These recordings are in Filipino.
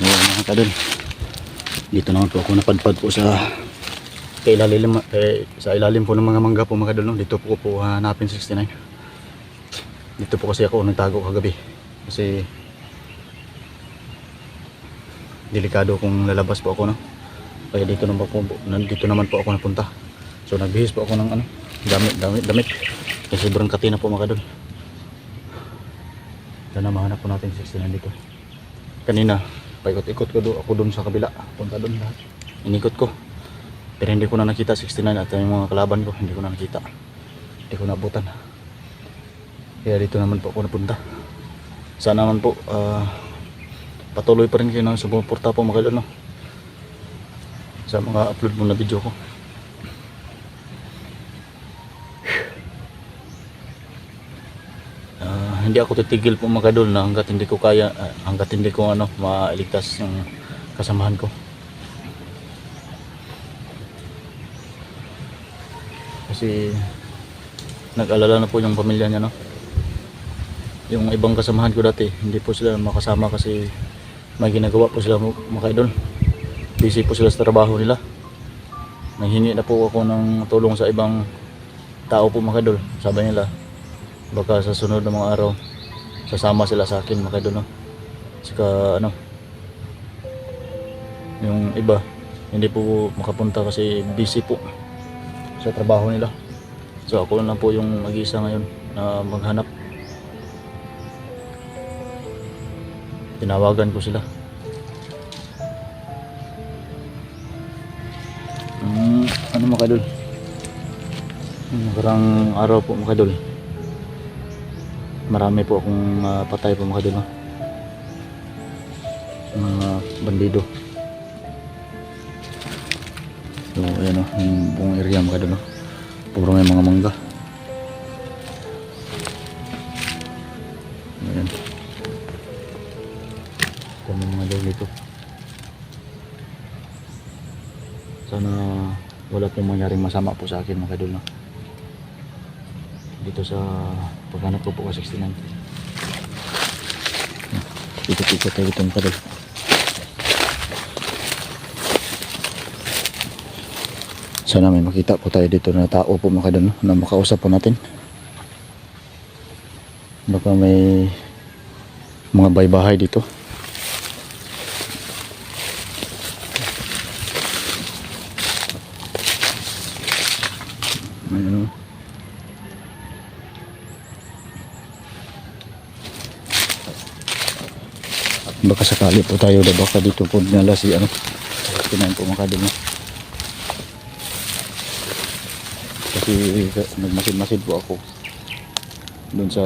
Ngayon mga kadol, dito naman po ako napadpad po sa ilalim po ng mga mangga po mga kadol, no? Dito po hanapin 69. Dito po kasi ako nagtago kagabi kasi delikado kung lalabas po ako, no? Kaya dito naman po ako napunta. So nagbihis po ako ng damit kasi sobrang kati na po mga kadol. Sana mahanap po natin 69 dito. Kanina paikot-ikot ko ako doon sa kabila, punta doon lahat, inikot ko pero hindi ko na nakita 69 at yung mga kalaban ko hindi ko na nakita, hindi ko naabutan. Kaya dito naman po ako napunta. Sana naman po patuloy pa rin kayo ng sumuporta po mga kadol, no? Sa mga upload mo na video ko. Hindi ako titigil po mga kadol na hanggat hindi ko kaya, hanggat hindi ko mailigtas yung kasamahan ko. Kasi nag-alala na po yung pamilya niya, no? Yung ibang kasamahan ko dati hindi po sila makasama kasi may ginagawa po sila mga kadol. Busy po sila sa trabaho nila. Nanghingi na po ako ng tulong sa ibang tao po mga kadol. Sabi nila baka sa sunod na mga araw sasama sila sa akin mga kadol, no? Saka yung iba hindi po makapunta kasi busy po sa trabaho nila. So ako lang po yung mag-isa ngayon na maghanap. Tinawagan ko sila. Mga kadol, nakarang araw po mga kadol, marami po akong patay po mga kadol, no? Mga bandido. So ayan, no? Yung buong area mga kadol, no? Puro may mga mangga. Ayan, kami mga kadol dito. Sana wala pong mangyaring masama po sa akin mga kadol, no? Dito sa paghanap ko po ka 69. Ikot-ikot tayo dito mga kadol. Sana may makita po tayo dito na tao po mga kadol, no? Na makausap po natin. Baka may mga baybahay dito. Ayun, baka sakali po tayo na baka dito po dinala si kinain po mga kadol, no? Kasi nagmasid-masid po ako doon sa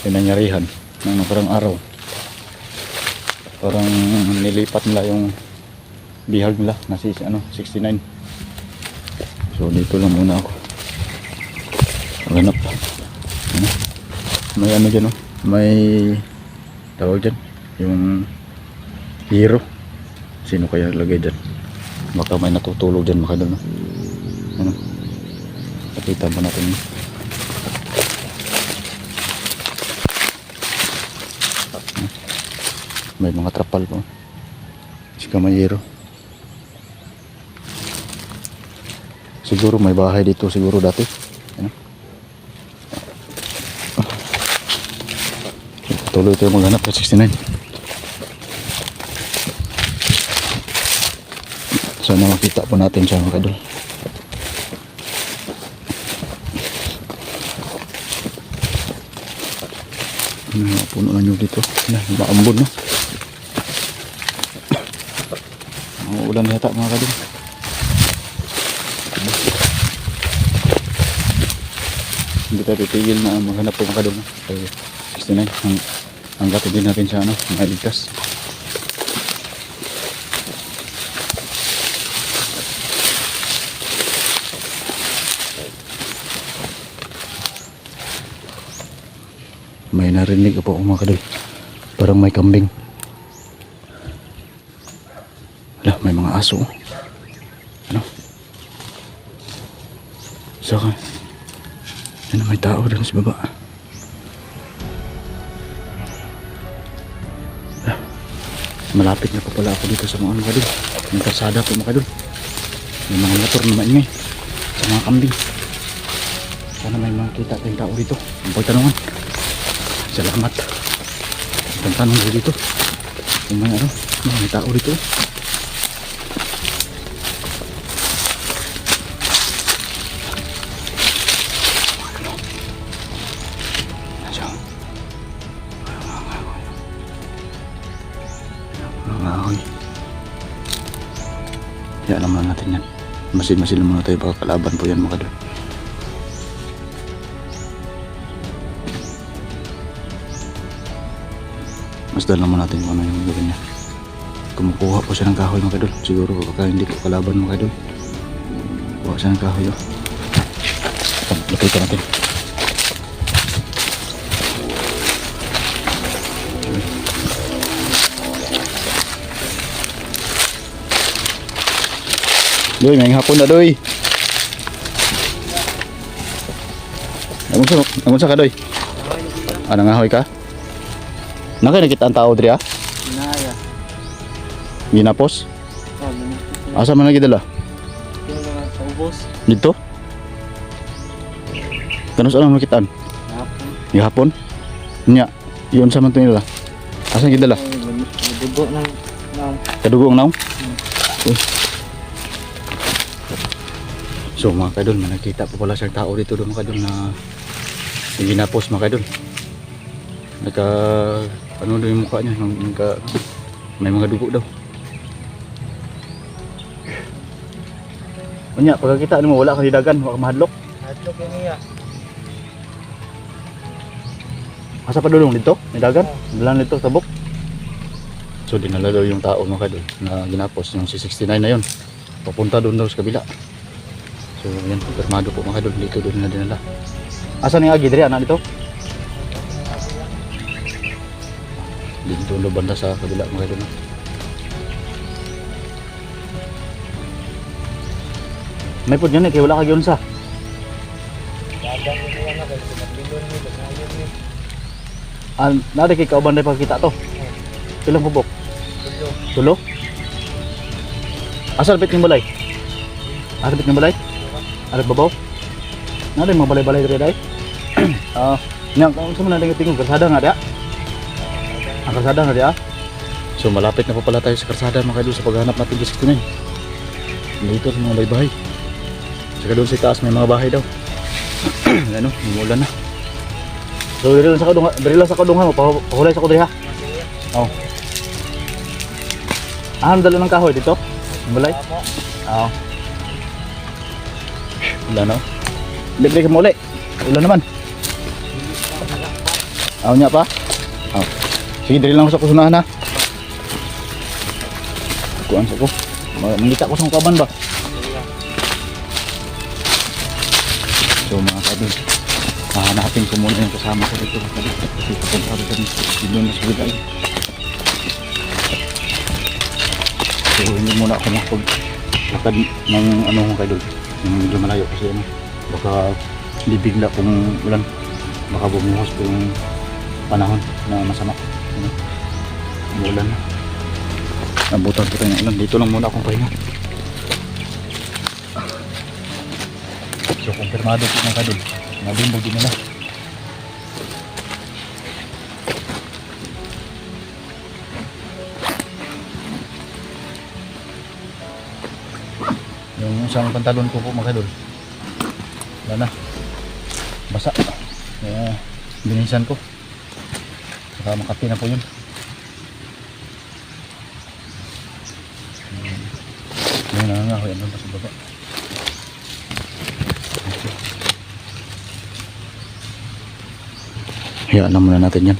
pinangyarihan ng nakarang araw. Parang nilipat nila yung bihag nila na 69. So dito lang muna ako maghanap. May dyan, no? May tawag dyan yung hero. Sino kaya lagay dyan? Baka may natutulog dyan mga kadol, no? Pakita ba natin yun? May mga trapal po. Sika may hero. Siguro may bahay dito siguro dati. Tuloy tayo maghanap sa 69. Sana makita po natin siya mga kadol. Puno na nyo dito. Maambon, no? Ulan yata mga kadol. Hindi tayo titigil na maghanap po mga kadol, no? 69 hanggat hindi natin siya mailigtas. May narinig po mga kadol, parang may kambing. Wala, may mga aso. Saka may tao doon sa baba. Malapit na po pala ako dito sa mga kadol. Yung kalsada po mga kadol. May mga motor na maingay sa mga kambing. Sana may makita tayong tao dito. Ang pagtanungan. Salamat. Ang tanong ko dito. Kung may ano, may tao dito. Kaya alam na natin yan. Masin-masin muna tayo baka kalaban po yan mga kadol. Masdan naman natin kung ano yung gawin niya. Kumukuha po siya ng kahoy mga kadol. Siguro baka hindi po kalaban mga kadol. Kuha siya ng kahoy. Lapitan natin. Doy, may hapon na doy. Namunsa ka doy? Nangahoy ka? Nakita ang tao diri ah? Naya. Ginapos? Asa man lagi dala? Yung mga taubos. Dito? Kanus anong makitaan? Hapon. Gihapon? Nya, yun sa man to nila. Asa lagi dala? Dugo ng Kadugo ang naong? Uy. So mga kadol, nakita po pala siyang tao dito doon mga kadol na ginapos mga kadol. Ano daw yung mukha niya, may mga dugo daw. Unya, pagkakita ano mo, wala kang hidagan, wala kang mahadlok. hadlok yan niya. Asa pa dulong dito? Hidagan? Dalan dito, tabok. So dinala daw yung tao mga kadol na ginapos, yung C69 na yun. Papunta doon daw sa kabila. So yan, permado po mga kadol, dito doon na dinala. Asa ni Agi, diri, anak dito? Dito na banda sa kabila mga kadol. May po dyan kaya wala ka yun sa. Dagang yun niya na, kasi pinagbilon niya, banayon niya. Nari kay kauban na pagkita to. Ilang bubok? Tulo. Tulo? Asa lapit ng balay? Asa lapit ng balay? Alat babaw? Nari mga balay-balay diri day? Nya, kung sa mga tingog karsada nga dia? Ang karsada nga dia? So malapit na po pala tayo sa karsada mga kadol sa paghanap natin sa tunay. Dito sa mga bahay-bahay. Saka doon sa taas may mga bahay daw. Ano, umulan na. So diri lang sa kadungan mo, pahulay sa kudri ha. Oh. Dala ng kahoy dito? Mulay? Oo. Wala na. Libre ka muli. Ulan naman. Niya pa? Sige, dali lang ako sa kusunahan ha. Kuan sa ko. Mangita ko sa kaban ba? So mga kadol, hahanapin ko muna yung kasama ko dito. Kasi papunta ko dito na sa gilid. So hindi muna ako makapaglatad ng ano kong kadol. Yung medyo malayo kasi ano. Baka hindi bigla kung ulan. Baka bumuhos po yung panahon na masama. Umulan na. Nabutan ko tayo ng ulan. Dito lang muna akong pahinga. So kumpirmado po mga kadol. Nabimbog din nila. Yung isang pantalon ko po mga kadol. Wala na. Basa. Kaya binisan ko. Saka makati na po yun. Yung nangangahoy ano ba sa baba. Hayaan lang muna natin yan.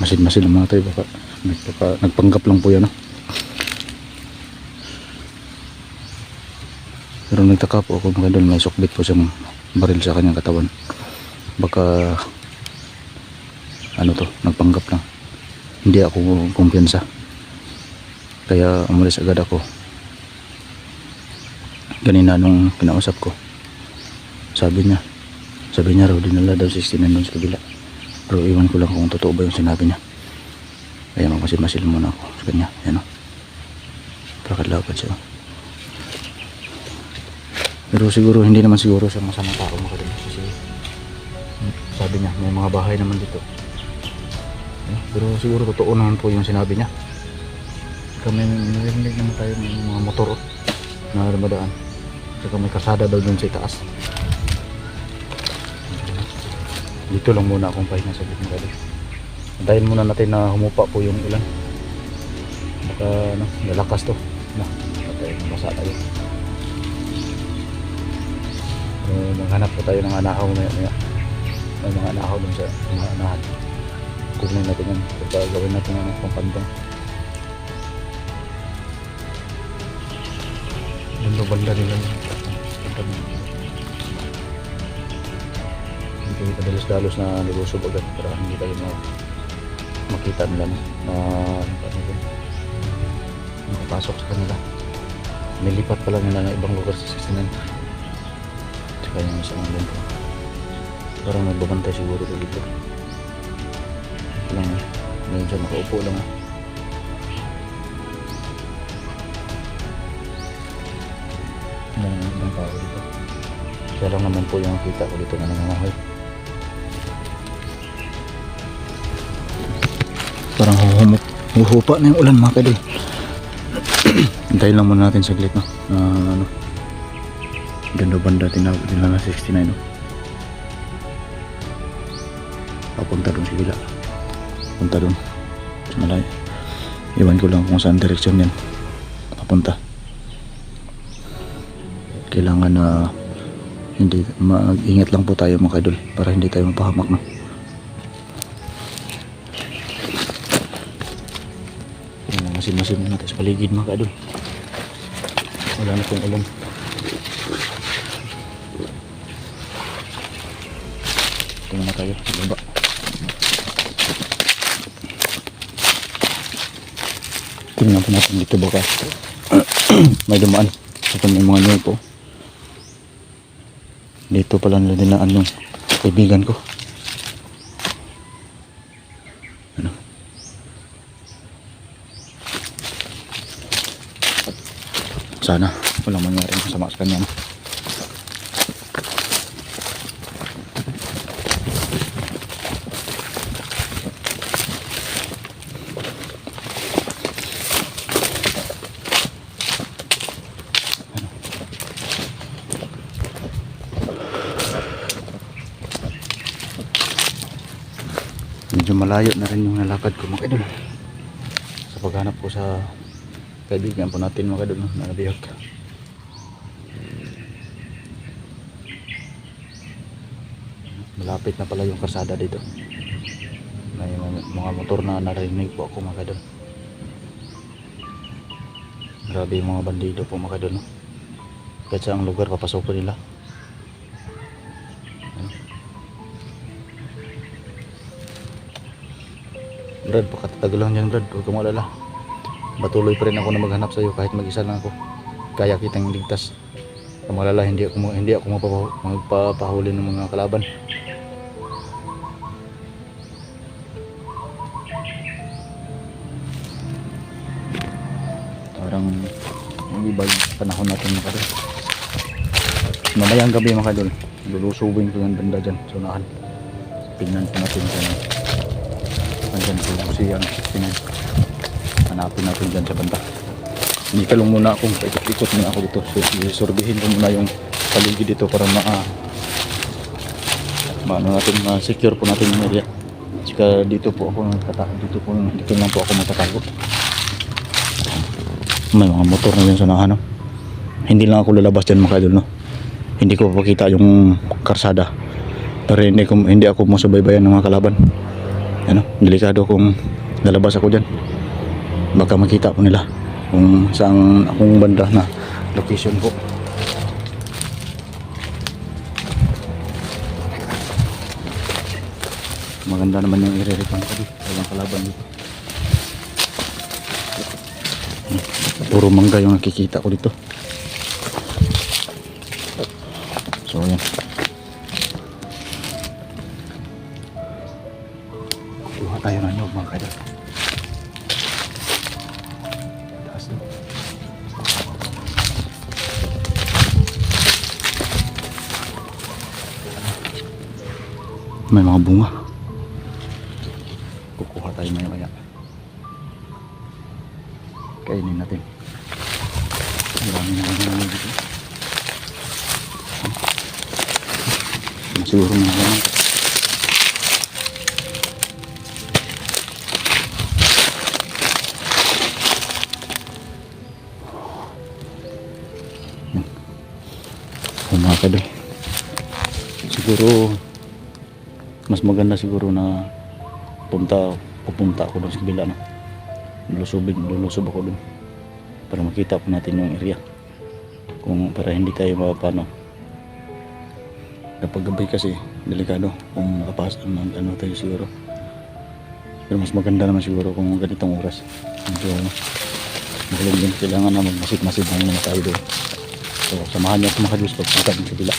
Masin-masin lang muna tayo. Baka nagpanggap lang po yan. Pero nagtaka po ako mga doon. May sukbit po siyang baril sa kanyang katawan. Baka ano to, nagpanggap lang. Hindi ako kumpiyansa. Kaya umalis agad ako. Ganina nung kinausap ko, sabi niya raw dinala daw 69 doon sa kabila. Pero iwan ko lang kung totoo ba yung sinabi niya. Kaya magmasil-masil muna ako sa kanya. Ayan o. Pakalapad siya. Pero siguro hindi naman siguro siya masamang tao mga kadol. Kasi sabi niya may mga bahay naman dito. Pero siguro totoo naman po yung sinabi niya. Kami narinig naman tayo ng mga motor na dumadaan. Saka may kasada daw dun sa itaas. Dito lang muna akong pahinga sa mga kadol. Antayin muna natin na humupa po yung ulan. Baka lalakas to. Patay, basa tayo. Maghanap po tayo ng anahaw maya. May mga anahaw dun sa mga anahan. Kunin natin yan. Gawin natin ng pampantong. Banda nila. Hindi kayo padalos-dalos na lulusog agad para hindi tayo makita nila na makapasok sa kanila. Nilipat pala nila ng ibang lugar sa 69. Tsaka yung isang doon po. Parang nagbabantay siguro dito. Lang ngayon siya nakaupo lang. Ibang tao dito. Kaya lang naman po yung kita ko dito na nangangahoy. Parang huhupa na yung ulan mga kadol. Hintayin lang muna natin saglit no. Ganda banda tinawag nila na 69 no. Papunta doon si Wila. Punta doon sa malayo. Iwan ko lang kung saan direksyon yan papunta. Kailangan na hindi mag-ingat lang po tayo mga kadol para hindi tayo mapahamak no. Masin-masin na natin sa paligid mga kadol. Wala na pong ulan. Ito na tayo sa baba. Tingnan po natin dito baka may dumaan. Ito may mga nyo po. Dito pala nila dinaan yung kaibigan ko. Ano? Sana walang mangyari masama sa kanya. Medyo malayo na rin yung nalakad ko mga idol sa paghanap ko sa kaibigan po natin mga idol na nabihag. Malapit na pala yung karsada dito. May mga motor na narinig po ako mga idol. Grabe yung mga bandido po mga idol no? Kahit sa ang lugar papasokin nila. Brad, pakatatagal lang yan Brad, huwag kang malala. Patuloy pa rin ako na maghanap sa iyo kahit mag-isa lang ako. Kaya kitang ligtas. Huwag kang malala, hindi ako magpapahuli ng mga kalaban. Parang yung iba yung panahon natin mga kadol. Mamayang gabi mga kadol, lulusubin ko yung banda dyan sa unahan. Tingnan ko natin sa andyan po siya hanapin natin dyan sa banda. Hindi ka lang muna akong ikot muna ako dito. Surbihin ko muna yung paligid dito para natin ma-secure po natin yung area. Saka dito po ako dito lang po ako matatago. May mga motor na dyan sa unahan no? Hindi lang ako lalabas dyan mga idol no? Hindi ko papakita yung karsada pero hindi ako masubaybayan ng mga kalaban. Ano, delikado kung lalabas ako dyan. Baka makita po nila kung saan akong banda na location po. Maganda naman yung ire-repan ko dito. Walang kalaban dito. Puro mangga yung nakikita ko dito. So yan. Tayo na nyog mga kadol. may mga bunga. Kukuha tayo maya maya. Kainin natin. Marami na naman dito. Siguro na naman. Mga kadol, siguro mas maganda siguro na pupunta ako doon sa kabila, no? Lulusob ako doon para makita po natin yung area, para hindi tayo mapapano kapag gabi kasi delikado kung nakapasok ano tayo siguro. Pero mas maganda naman siguro kung ganitong oras medyo makulog din, kailangan na magmasid-masid ng mga tayo doon. So samahan niyo ako mga Diyos pagpunta din sa kabila.